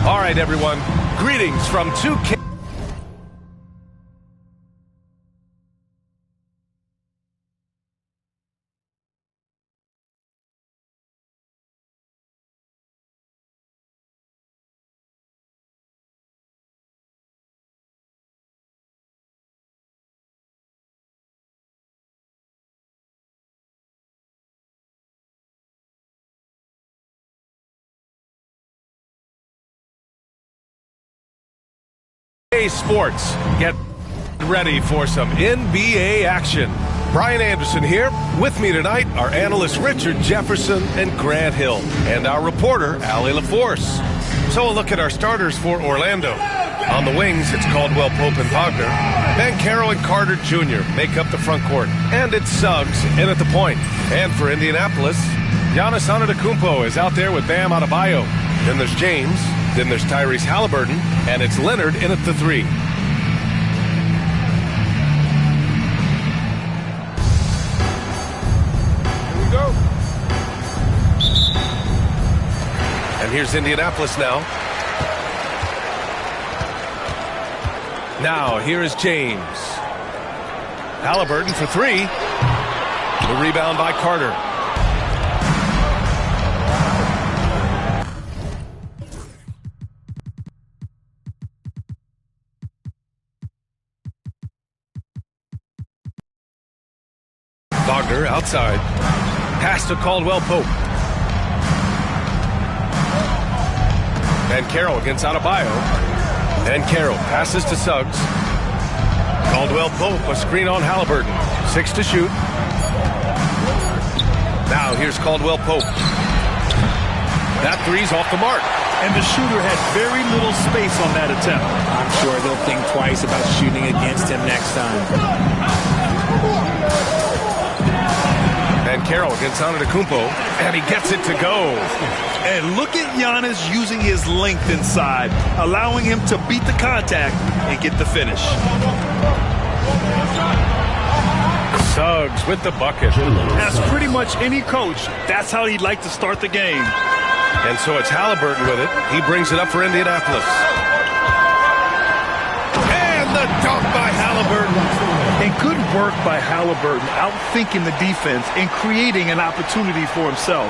All right, everyone. Greetings from 2K. Sports. Get ready for some NBA action. Brian Anderson here. With me tonight are analysts Richard Jefferson and Grant Hill, and our reporter, Allie LaForce. So a look at our starters for Orlando. On the wings, it's Caldwell Pope and Wagner. Banchero and Carter Jr. make up the front court. And it's Suggs in at the point. And for Indianapolis, Giannis Antetokounmpo is out there with Bam Adebayo. Then there's James. Then there's Tyrese Halliburton, and it's Leonard in at the 3. Here we go. And here's Indianapolis now. Now, here is James. Halliburton for 3. The rebound by Carter. Wagner outside. Pass to Caldwell Pope. Banchero against Adebayo. Banchero passes to Suggs. Caldwell Pope, a screen on Halliburton. 6 to shoot. Now here's Caldwell Pope. That 3's off the mark. And the shooter had very little space on that attempt. I'm sure they'll think twice about shooting against him next time. Banchero against Antetokounmpo, and he gets it to go. And look at Giannis using his length inside, allowing him to beat the contact and get the finish. Suggs with the bucket. As pretty much any coach, that's how he'd like to start the game. And so it's Halliburton with it. He brings it up for Indianapolis. And the dunk by Halliburton. And good work by Halliburton, outthinking the defense and creating an opportunity for himself.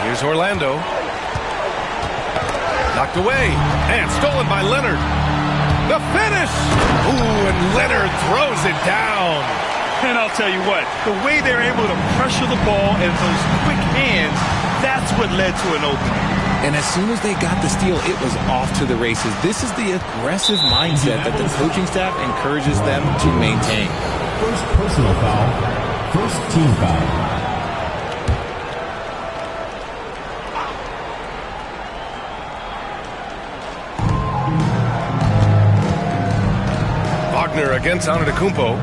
Here's Orlando. Knocked away. And stolen by Leonard. The finish! Ooh, and Leonard throws it down. And I'll tell you what, the way they're able to pressure the ball and those quick hands, that's what led to an opening. And as soon as they got the steal, it was off to the races. This is the aggressive mindset that the coaching staff encourages them to maintain. First personal foul, first team foul. Wagner against Antetokounmpo.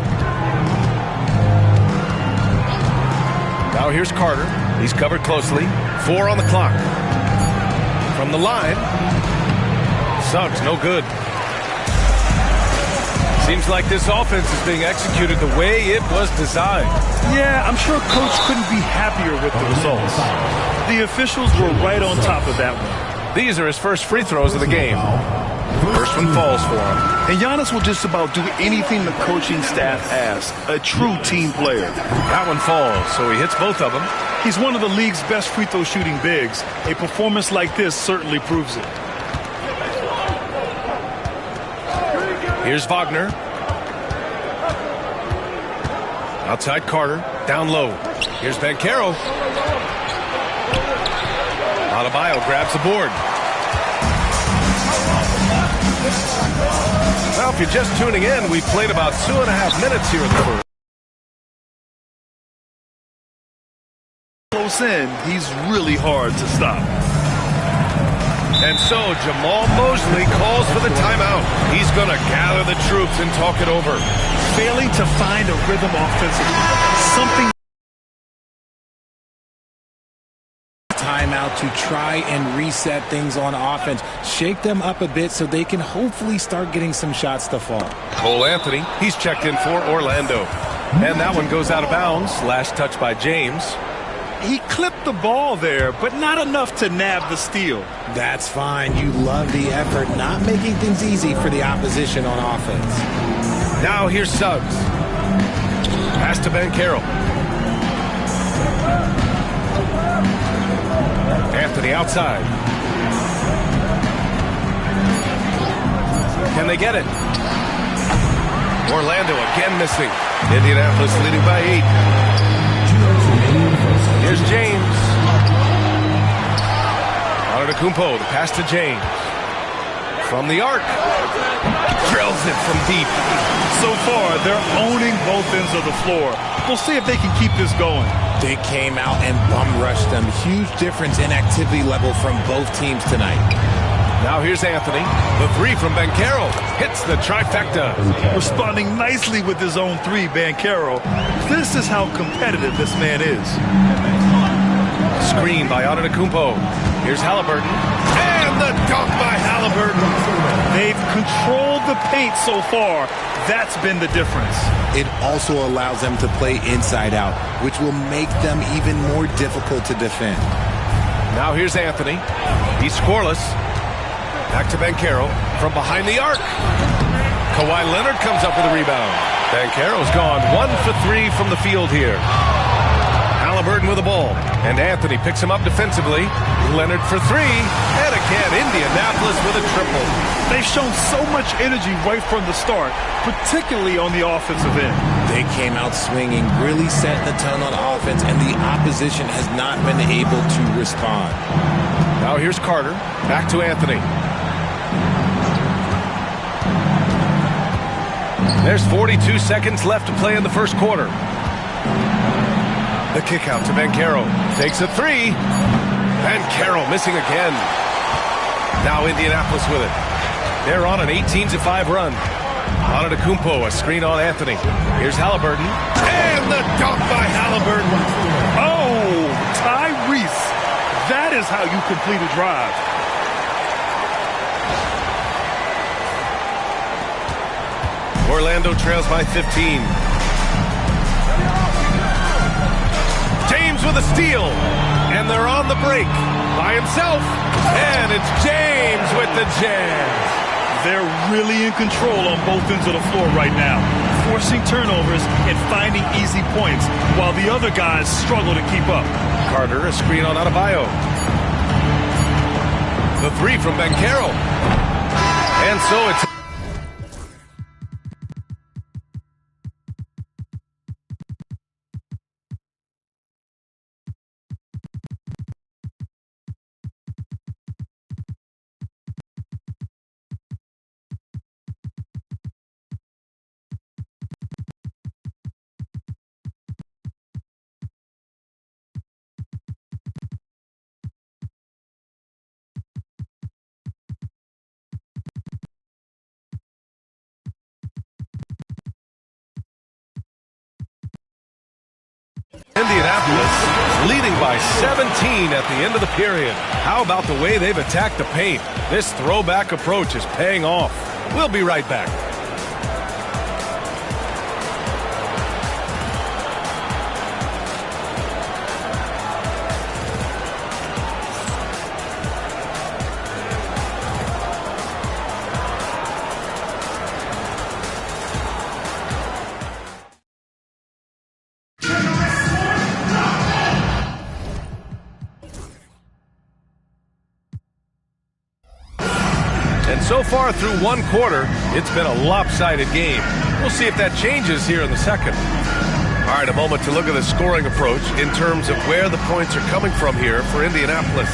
Now here's Carter. He's covered closely. 4 on the clock. From the line, Suggs, no good. Seems like this offense is being executed the way it was designed. Yeah, I'm sure Coach couldn't be happier with the results. The officials were right on top of that one. These are his first free throws of the game. First one falls for him. And Giannis will just about do anything the coaching staff asks. A true team player. That one falls, so he hits both of them. He's one of the league's best free throw shooting bigs. A performance like this certainly proves it. Here's Wagner. Outside Carter, down low. Here's Banchero. Adebayo grabs the board. Well, if you're just tuning in, we played about 2.5 minutes here in the first. Close in, he's really hard to stop. And so Jamal Mosley calls for the timeout. He's going to gather the troops and talk it over. Failing to find a rhythm offensively. Something. Timeout. out to try and reset things on offense, shake them up a bit so they can hopefully start getting some shots to fall. Cole Anthony, he's checked in for Orlando. And that one goes out of bounds. Last touch by James. He clipped the ball there, but not enough to nab the steal. That's fine. You love the effort, not making things easy for the opposition on offense. Now here's Suggs. Pass to Banchero. Anthony outside. Can they get it? Orlando again missing. Indianapolis leading by 8. Here's James. Antetokounmpo, the pass to James. From the arc. Drills it from deep. So far, they're owning both ends of the floor. We'll see if they can keep this going. They came out and bum rushed them. Huge difference in activity level from both teams tonight. Now here's Anthony. The three from Banchero hits the trifecta. Responding nicely with his own three, Banchero. This is how competitive this man is. Screen by Antetokounmpo. Here's Halliburton. And the dunk by Halliburton. They've controlled the paint so far. That's been the difference. It also allows them to play inside out, which will make them even more difficult to defend. Now here's Anthony. He's scoreless. Back to Banchero from behind the arc. Kawhi Leonard comes up with a rebound. Banchero's gone 1 for 3 from the field here. Halliburton with the ball. And Anthony picks him up defensively. Leonard for 3. And again, Indianapolis with a triple. They've shown so much energy right from the start, particularly on the offensive end. They came out swinging, really setting the tone on offense, and the opposition has not been able to respond. Now here's Carter. Back to Anthony. There's 42 seconds left to play in the first quarter. The kick out to Banchero. Takes a 3. Banchero missing again. Now Indianapolis with it. They're on an 18-5 run. Antetokounmpo, a screen on Anthony. Here's Halliburton. And the dunk by Halliburton. Oh, Tyrese. That is how you complete a drive. Orlando trails by 15. James with a steal. And they're on the break by himself. And it's James with the jam. They're really in control on both ends of the floor right now, forcing turnovers and finding easy points while the other guys struggle to keep up. Carter, a screen on Adebayo. The 3 from Banchero. And so it's... Indianapolis leading by 17 at the end of the period. How about the way they've attacked the paint? This throwback approach is paying off. We'll be right back. So far through one quarter, it's been a lopsided game. We'll see if that changes here in the second. All right, a moment to look at the scoring approach in terms of where the points are coming from here for Indianapolis.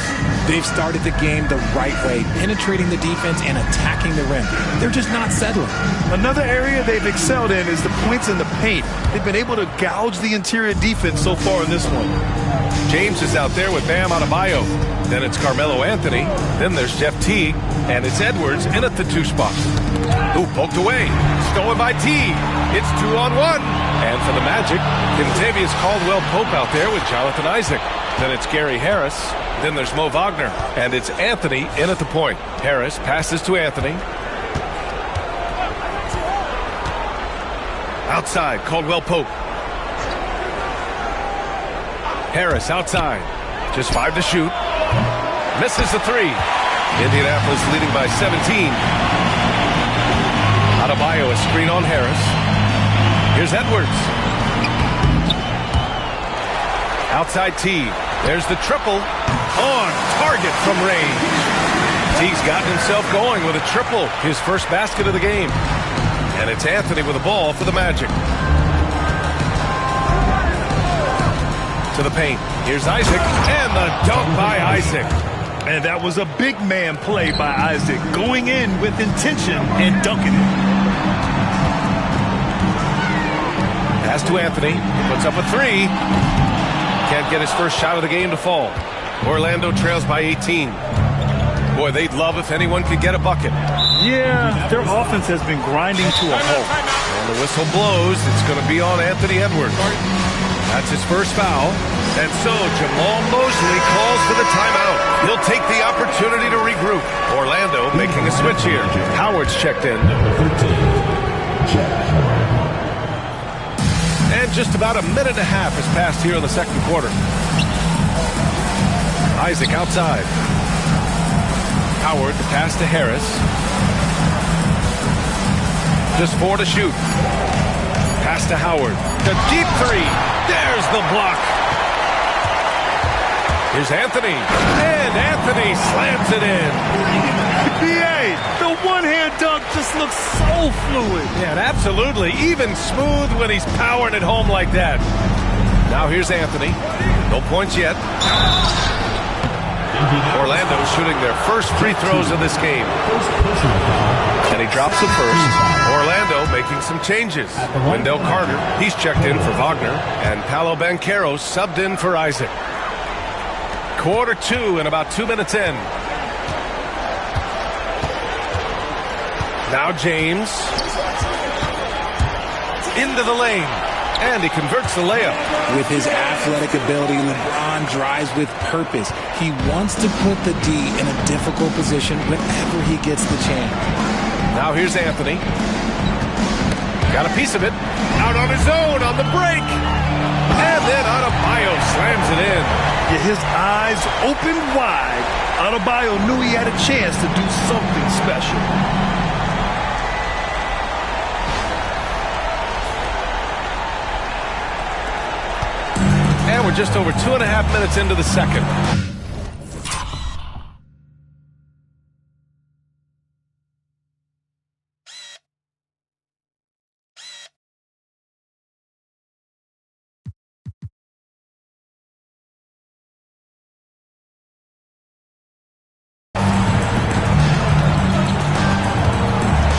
They've started the game the right way, penetrating the defense and attacking the rim. They're just not settling. Another area they've excelled in is the points in the paint. They've been able to gouge the interior defense so far in this one. James is out there with Bam Adebayo. Then it's Carmelo Anthony. Then there's Jeff Teague. And it's Edwards in at the 2 spot. Ooh, poked away. Stolen by Teague. It's 2-on-1. And for the Magic, Kentavious Caldwell-Pope out there with Jonathan Isaac. Then it's Gary Harris. Then there's Mo Wagner, and it's Anthony in at the point. Harris passes to Anthony. Outside, Caldwell Pope. Harris outside. Just 5 to shoot. Misses the 3. Indianapolis leading by 17. Adebayo, a screen on Harris. Here's Edwards. Outside T. There's the triple. On target from range. T's gotten himself going with a triple. His first basket of the game. And it's Anthony with the ball for the Magic. To the paint. Here's Isaac. And the dunk by Isaac. And that was a big man play by Isaac. Going in with intention and dunking it. Pass to Anthony. Puts up a 3. Can't get his first shot of the game to fall. Orlando trails by 18. Boy, they'd love if anyone could get a bucket. Yeah, their offense has been grinding to a halt. And the whistle blows. It's going to be on Anthony Edwards. That's his first foul. And so Jamal Mosley calls for the timeout. He'll take the opportunity to regroup. Orlando making a switch here. Howard's checked in. And just about a minute and a half has passed here in the second quarter. Isaac outside. Howard, the pass to Harris. Just 4 to shoot. Pass to Howard. The deep 3. There's the block. Here's Anthony. And Anthony slams it in. The one-hand dunk just looks so fluid. Yeah, absolutely. Even smooth when he's powering it home like that. Now here's Anthony. No points yet. Orlando shooting their first free throws of this game. And he drops the first. Orlando making some changes. Wendell Carter, he's checked in for Wagner. And Paolo Banchero subbed in for Isaac. Quarter 2 and about 2 minutes in. Now James. Into the lane. And he converts the layup. With his athletic ability, LeBron drives with purpose. He wants to put the D in a difficult position whenever he gets the chance. Now here's Anthony. Got a piece of it. Out on his own on the break. And then Adebayo slams it in. Yeah, his eyes open wide. Adebayo knew he had a chance to do something special. And we're just over 2.5 minutes into the second.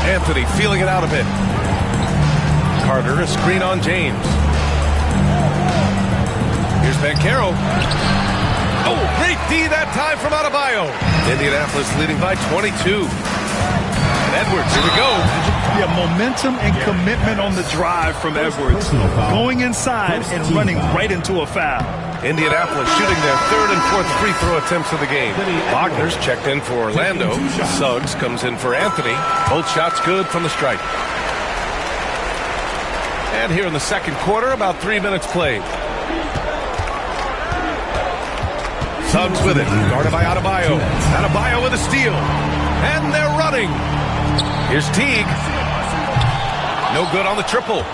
Anthony feeling it out a bit. Carter, a screen on James. Here's Banchero. Oh, great D that time from Adebayo. Indianapolis leading by 22. And Edwards, here we go. Yeah, momentum and commitment on the drive from Edwards. Going inside and running right into a foul. Indianapolis shooting their third and fourth free throw attempts of the game. Wagner's checked in for Orlando. Suggs comes in for Anthony. Both shots good from the stripe. And here in the second quarter, about 3 minutes played. Suggs with it, guarded by Adebayo. Adebayo with a steal. And they're running. Here's Teague. No good on the triple.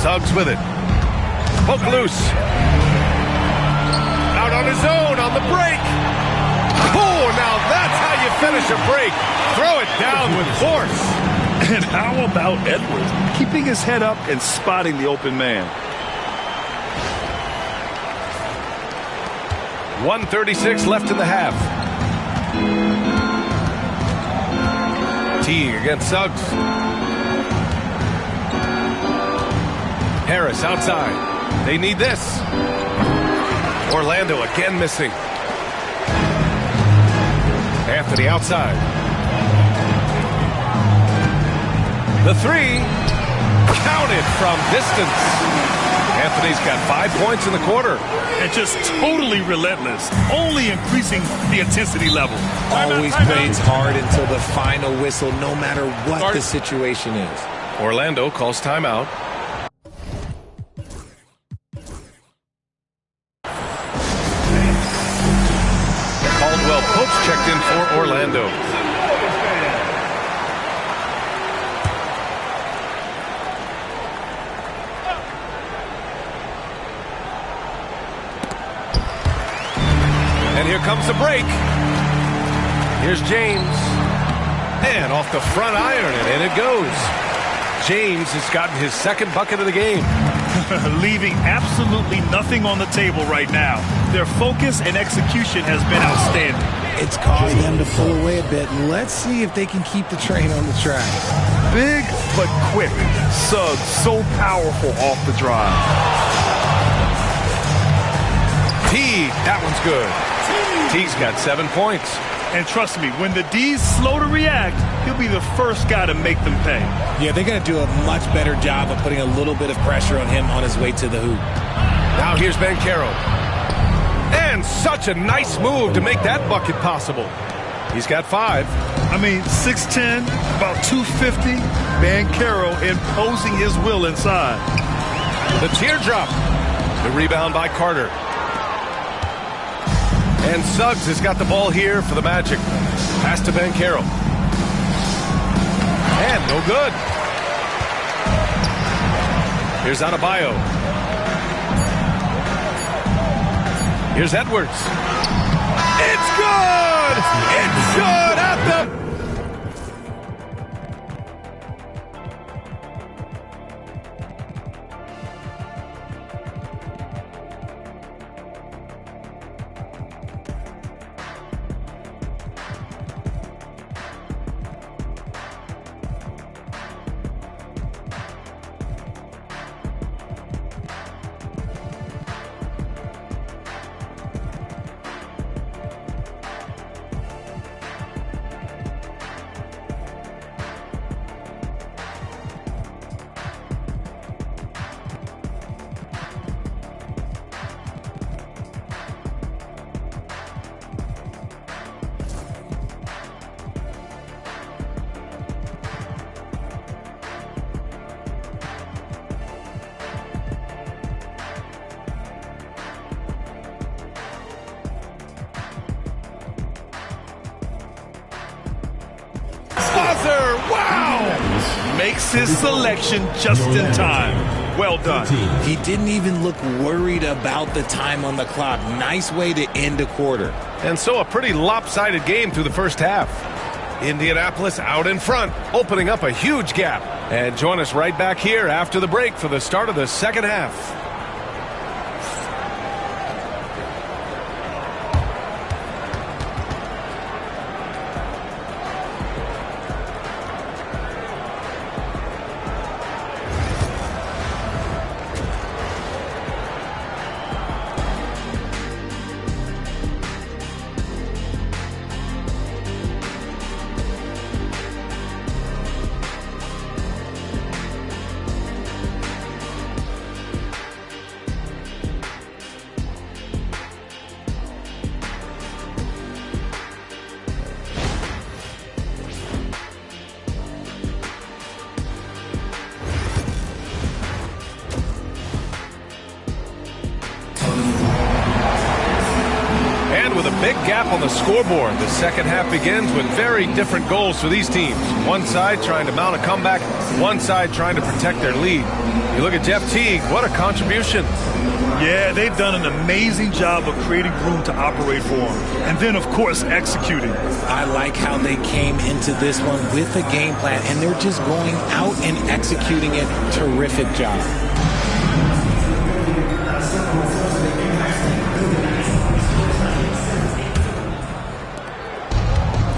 Suggs with it. Poke loose. Out on his own on the break. Oh, now that's how you finish a break. Throw it down with force. And how about Edwards? Keeping his head up and spotting the open man. 1:36 left in the half. Teague against Suggs. Harris outside. They need this. Orlando again missing. Anthony outside. The 3. Counted from distance. Anthony's got 5 points in the quarter. And just totally relentless, only increasing the intensity level. Always plays hard until the final whistle, no matter what the situation is. Orlando calls timeout. Caldwell Pope's checked in for Orlando. And here comes the break. Here's James. And off the front iron, and in it goes. James has gotten his second bucket of the game. Leaving absolutely nothing on the table right now. Their focus and execution has been outstanding. It's caused them to pull away a bit. Let's see if they can keep the train on the track. Big but quick. Suggs so powerful off the drive. T, that one's good. T's got 7 points. And trust me, when the D's slow to react, he'll be the first guy to make them pay. Yeah, they're going to do a much better job of putting a little bit of pressure on him on his way to the hoop. Now here's Banchero. And such a nice move to make that bucket possible. He's got 5. I mean, 6'10", about 250. Banchero imposing his will inside. The teardrop. The rebound by Carter. And Suggs has got the ball here for the Magic. Pass to Banchero. And no good. Here's Adebayo. Here's Edwards. It's good! It's good at the... Wow! Makes his selection just in time. Well done. He didn't even look worried about the time on the clock. Nice way to end a quarter. And so a pretty lopsided game through the first half. Indianapolis out in front, opening up a huge gap. And join us right back here after the break for the start of the second half. Big gap on the scoreboard. The second half begins with very different goals for these teams. One side trying to mount a comeback, one side trying to protect their lead. You look at Jeff Teague, what a contribution. Yeah, they've done an amazing job of creating room to operate for him. And then, of course, executing. I like how they came into this one with a game plan, and they're just going out and executing it. Terrific job.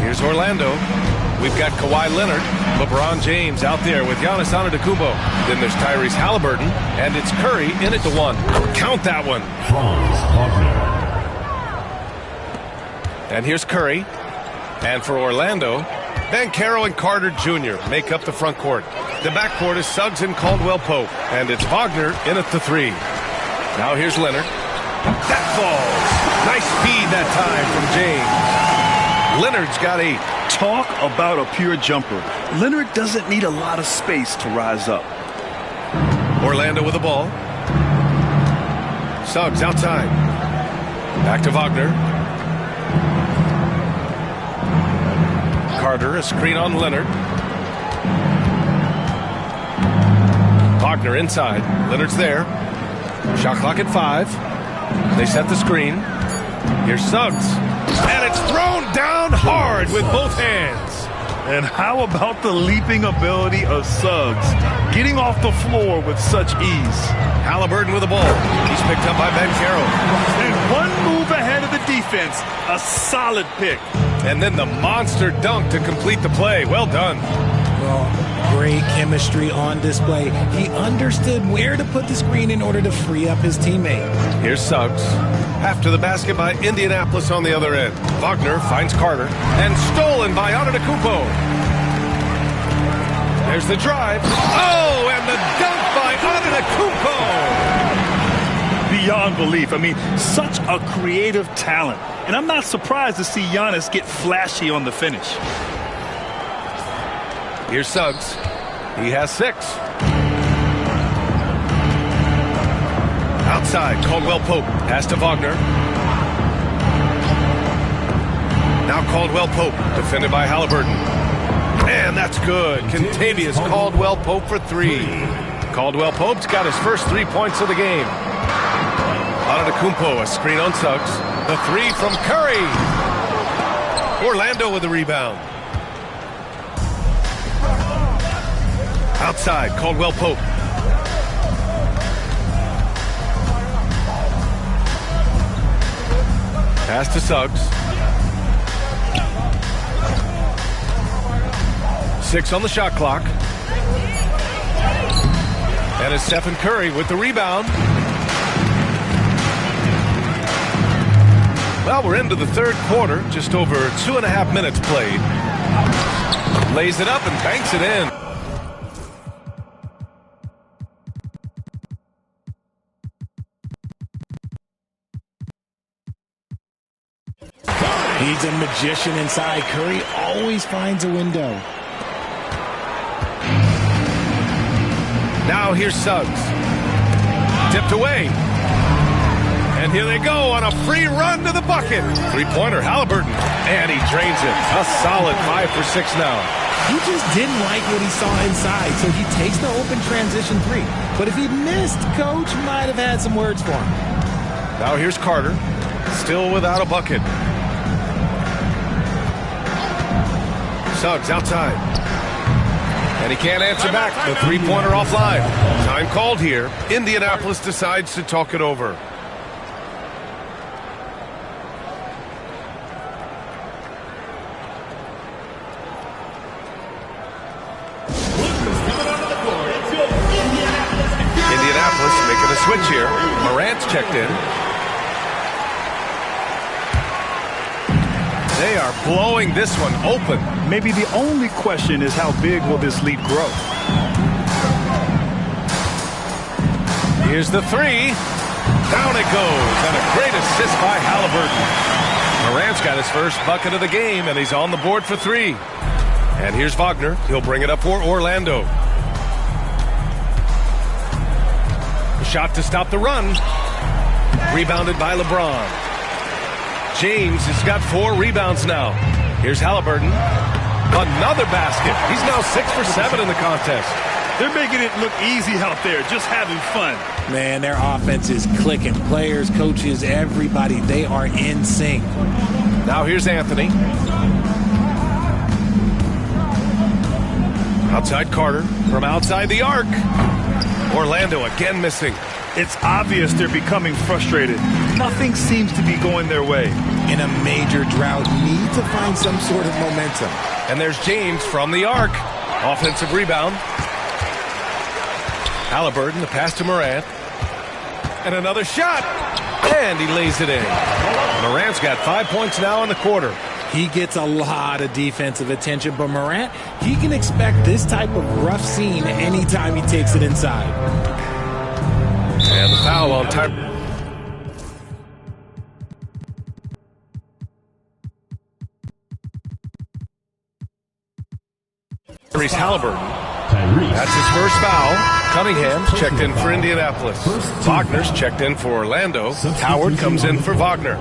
Here's Orlando. We've got Kawhi Leonard, LeBron James out there with Giannis Antetokounmpo. Then there's Tyrese Halliburton, and it's Curry in at the 1. Count that one. And here's Curry. And for Orlando, Banchero and Carter Jr. make up the front court. The backcourt is Suggs and Caldwell Pope, and it's Wagner in at the 3. Now here's Leonard. That falls. Nice speed that time from James. Leonard's got 8. Talk about a pure jumper. Leonard doesn't need a lot of space to rise up. Orlando with the ball. Suggs outside. Back to Wagner. Carter, a screen on Leonard. Wagner inside. Leonard's there. Shot clock at 5. They set the screen. Here's Suggs. And it's thrown down hard with both hands. And how about the leaping ability of Suggs? Getting off the floor with such ease. Halliburton with the ball. He's picked up by Ben Carroll. And one move ahead of the defense. A solid pick. And then the monster dunk to complete the play. Well done. Well, great chemistry on display. He understood where to put the screen in order to free up his teammate. Here's Suggs. After the basket by Indianapolis on the other end. Wagner finds Carter. And stolen by Antetokounmpo. There's the drive. Oh, and the dunk by Antetokounmpo. Beyond belief. I mean, such a creative talent. And I'm not surprised to see Giannis get flashy on the finish. Here's Suggs. He has 6. Outside, Caldwell Pope. Pass to Wagner. Now Caldwell Pope, defended by Halliburton. And that's good. Contavious Caldwell Pope for 3. Caldwell Pope's got his first 3 points of the game. Antetokounmpo, a screen on Suggs. The 3 from Curry. Orlando with the rebound. Outside, Caldwell Pope. Pass to Suggs. 6 on the shot clock. And it's Stephen Curry with the rebound. Well, we're into the third quarter. Just over 2.5 minutes played. Lays it up and banks it in. He's a magician inside. Curry always finds a window. Now here's Suggs. Tipped away. And here they go on a free run to the bucket. 3-pointer, Halliburton. And he drains it. A solid 5 for 6 now. He just didn't like what he saw inside, so he takes the open transition 3. But if he missed, Coach might have had some words for him. Now here's Carter. Still without a bucket. Suggs outside. And he can't answer back. The 3-pointer offline. Time called here. Indianapolis decides to talk it over. Indianapolis making a switch here. Morant's checked in. They are blowing this one open. Maybe the only question is how big will this lead grow? Here's the 3. Down it goes. And a great assist by Halliburton. Morant's got his first bucket of the game, and he's on the board for 3. And here's Wagner. He'll bring it up for Orlando. A shot to stop the run. Rebounded by LeBron. James has got 4 rebounds now. Here's Halliburton. Another basket. He's now 6 for 7 in the contest. They're making it look easy out there, just having fun. Man, their offense is clicking. Players, coaches, everybody, they are in sync. Now here's Anthony. Outside Carter from outside the arc. Orlando again missing. It's obvious they're becoming frustrated. Nothing seems to be going their way. In a major drought, need to find some sort of momentum. And there's James from the arc. Offensive rebound. Halliburton, the pass to Morant. And another shot. And he lays it in. Morant's got 5 points now in the quarter. He gets a lot of defensive attention, but Morant, he can expect this type of rough scene anytime he takes it inside. And the foul on time. Tyrese Halliburton. Tyrese. That's his first foul. Cunningham's checked in for Indianapolis. Wagner's checked in for Orlando. Howard comes in for Wagner.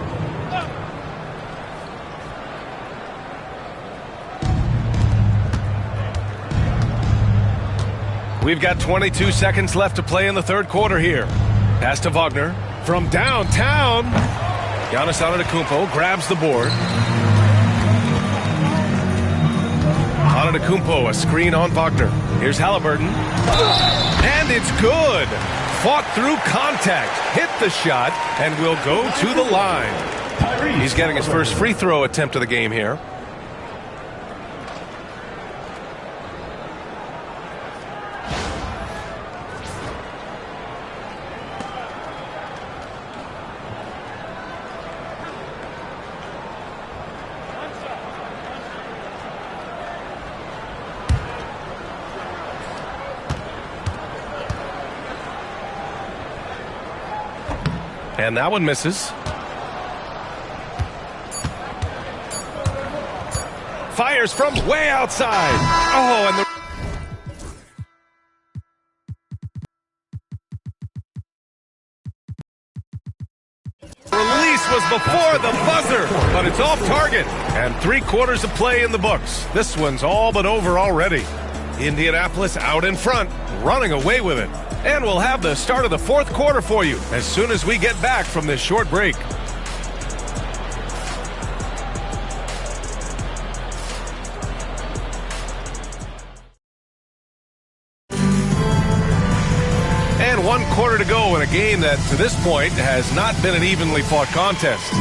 We've got 22 seconds left to play in the third quarter here. Pass to Wagner from downtown. Giannis Antetokounmpo grabs the board. Antetokounmpo, a screen on Wagner. Here's Halliburton. And it's good. Fought through contact, hit the shot, and will go to the line. He's getting his first free throw attempt of the game here. And that one misses. Fires from way outside. Oh, and the release was before the buzzer, but it's off target. And 3/4 of play in the books. This one's all but over already. Indianapolis out in front, running away with it. And we'll have the start of the fourth quarter for you as soon as we get back from this short break. And 1 quarter to go in a game that, to this point, has not been an evenly fought contest.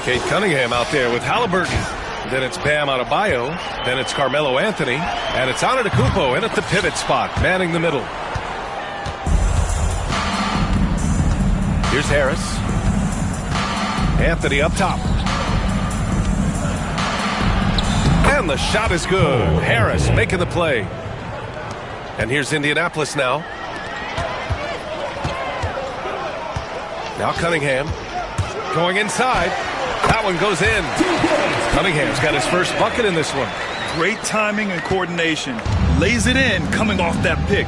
Cade Cunningham out there with Halliburton. Then it's Bam Adebayo. Then it's Carmelo Anthony. And it's Antetokounmpo in at the pivot spot, manning the middle. Here's Harris. Anthony up top. And the shot is good. Harris making the play. And here's Indianapolis now. Now Cunningham going inside. That one goes in. Cunningham's got his first bucket in this one. Great timing and coordination. Lays it in coming off that pick.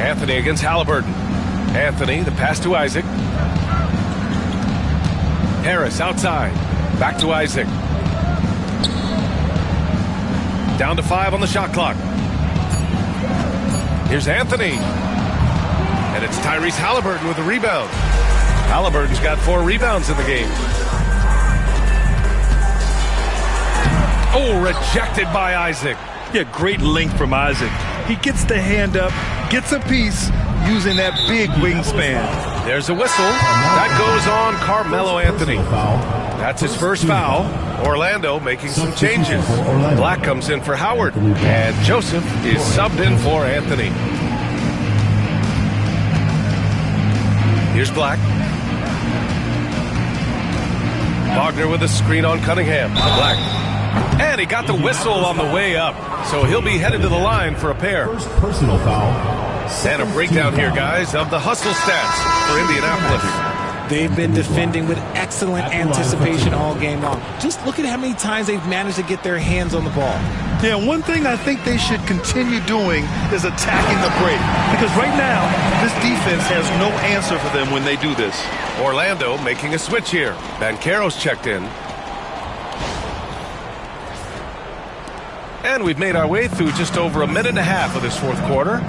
Anthony against Halliburton. Anthony, the pass to Isaac. Harris outside. Back to Isaac. Down to 5 on the shot clock. Here's Anthony. And it's Tyrese Halliburton with the rebound. Halliburton's got 4 rebounds in the game. Oh, rejected by Isaac. Yeah, great length from Isaac. He gets the hand up, gets a piece using that big wingspan. There's a whistle. That goes on Carmelo Anthony. That's his first foul. Orlando making some changes. Black comes in for Howard. And Joseph is subbed in for Anthony. Here's Black. Wagner with a screen on Cunningham. Black. And he got the whistle on the way up. So he'll be headed to the line for a pair. First personal foul. And a breakdown here, guys, of the hustle stats for Indianapolis. They've been defending with excellent anticipation all game long. Just look at how many times they've managed to get their hands on the ball. Yeah, one thing I think they should continue doing is attacking the break. Because right now, this defense has no answer for them when they do this. Orlando making a switch here. Banchero's checked in. And we've made our way through just over a minute and a half of this fourth quarter.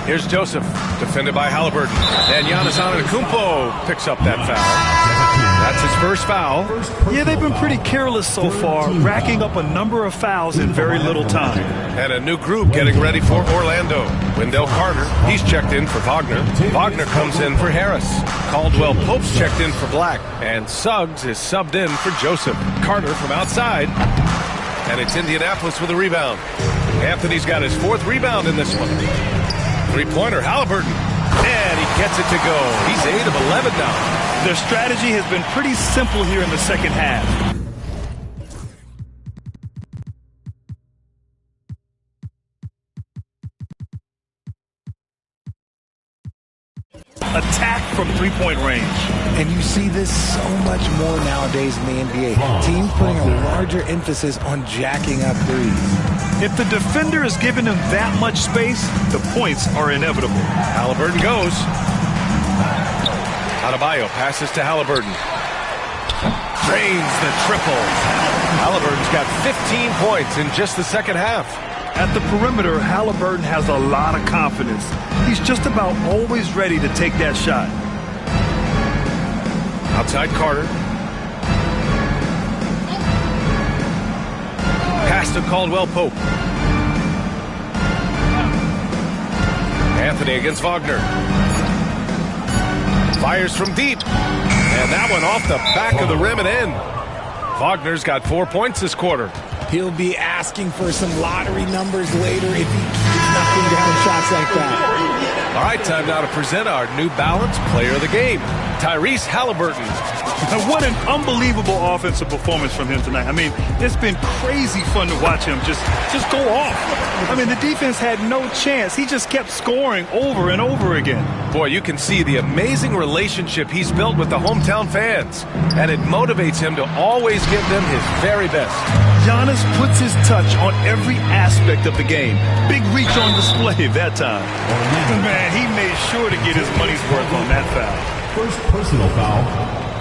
Here's Joseph, defended by Halliburton. And Giannis Antetokounmpo picks up that foul. That's his first foul. Yeah, they've been pretty careless so far, racking up a number of fouls in very little time. And a new group getting ready for Orlando. Wendell Carter, he's checked in for Wagner. Wagner comes in for Harris. Caldwell Pope's checked in for Black. And Suggs is subbed in for Joseph. Carter from outside. And it's Indianapolis with a rebound. Anthony's got his 4th rebound in this one. Three-pointer, Halliburton. And he gets it to go. He's 8 of 11 now. Their strategy has been pretty simple here in the second half. Attack from three-point range. And you see this so much more nowadays in the NBA. Teams putting a larger emphasis on jacking up threes. If the defender is giving him that much space, the points are inevitable. Halliburton goes. Adebayo passes to Halliburton. Drains the triple. Halliburton's got 15 points in just the second half. At the perimeter, Halliburton has a lot of confidence. He's just about always ready to take that shot. Outside Carter. Pass to Caldwell-Pope. Anthony against Wagner. Fires from deep. And that one off the back of the rim and in. Wagner's got 4 points this quarter. He'll be asking for some lottery numbers later if he keeps knocking down shots like that. All right, time now to present our New Balance Player of the Game, Tyrese Halliburton. And what an unbelievable offensive performance from him tonight. I mean, it's been crazy fun to watch him just go off. I mean, the defense had no chance. He just kept scoring over and over again. Boy, you can see the amazing relationship he's built with the hometown fans, and it motivates him to always give them his very best. Giannis puts his touch on every aspect of the game. Big reach on display that time. Man, he made sure to get his money's worth on that foul. First personal foul.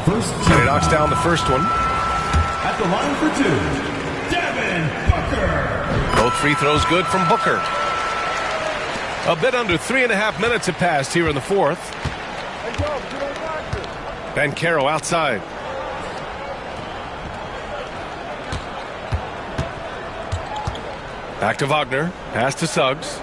First team. And he knocks down the first one. At the line for 2, Devin Booker. Both free throws good from Booker. A bit under 3.5 minutes have passed here in the fourth. Banchero outside. Back to Wagner. Pass to Suggs.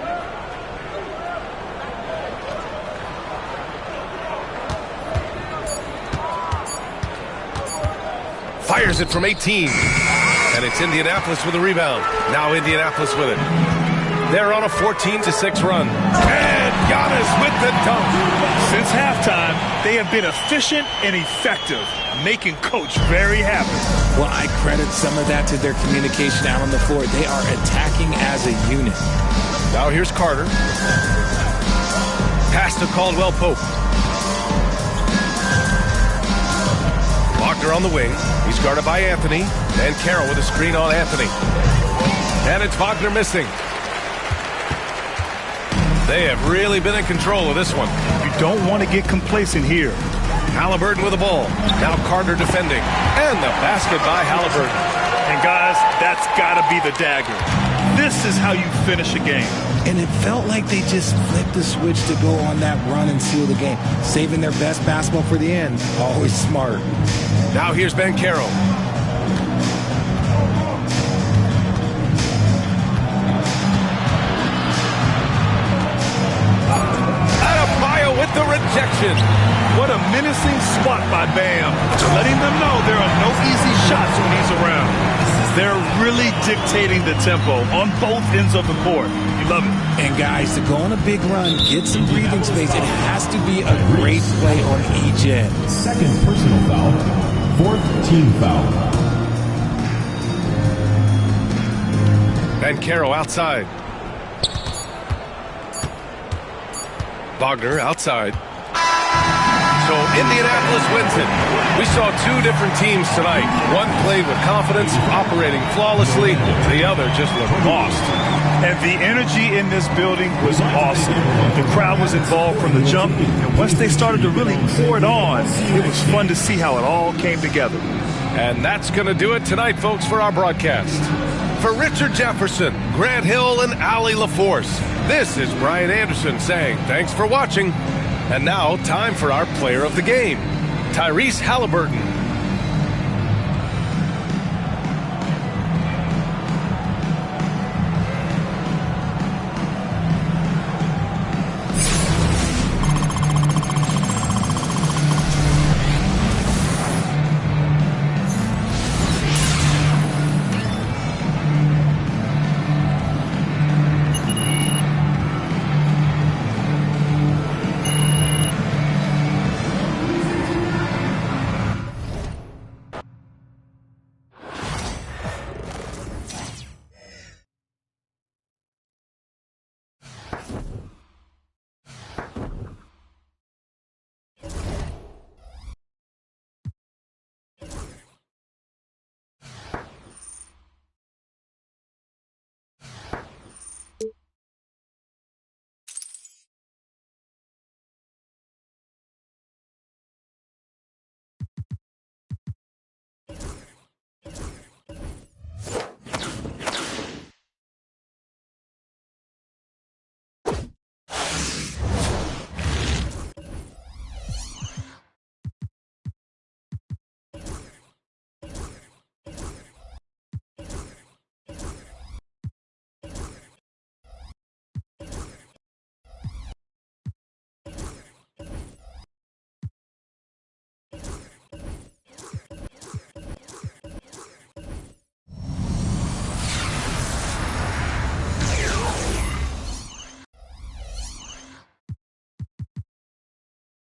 Fires it from 18. And it's Indianapolis with a rebound. Now Indianapolis with it. They're on a 14-6 run. And Giannis with the dunk. Since halftime, they have been efficient and effective, making Coach very happy. Well, I credit some of that to their communication out on the floor. They are attacking as a unit. Now here's Carter. Pass to Caldwell-Pope. Wagner on the wing. He's guarded by Anthony. And Carroll with a screen on Anthony. And it's Wagner missing. They have really been in control of this one. You don't want to get complacent here. Halliburton with the ball. Now Carter defending. And the basket by Halliburton. And guys, that's got to be the dagger. This is how you finish a game. And it felt like they just flipped the switch to go on that run and seal the game. Saving their best basketball for the end. Always smart. Now here's Banchero. Adebayo with the rejection. What a menacing spot by Bam. Letting them know there are no easy shots when he's around. They're really dictating the tempo on both ends of the court. You love it. And guys, to go on a big run, get some breathing space, it has to be a great play on each end. Second personal foul. Fourth team foul. Banchero outside. Wagner outside. So Indianapolis wins it. We saw two different teams tonight. One played with confidence, operating flawlessly. The other just looked lost. And the energy in this building was awesome. The crowd was involved from the jump, and once they started to really pour it on, it was fun to see how it all came together. And that's going to do it tonight, folks, for our broadcast. For Richard Jefferson, Grant Hill, and Allie LaForce, this is Brian Anderson saying thanks for watching. And now, time for our player of the game, Tyrese Halliburton.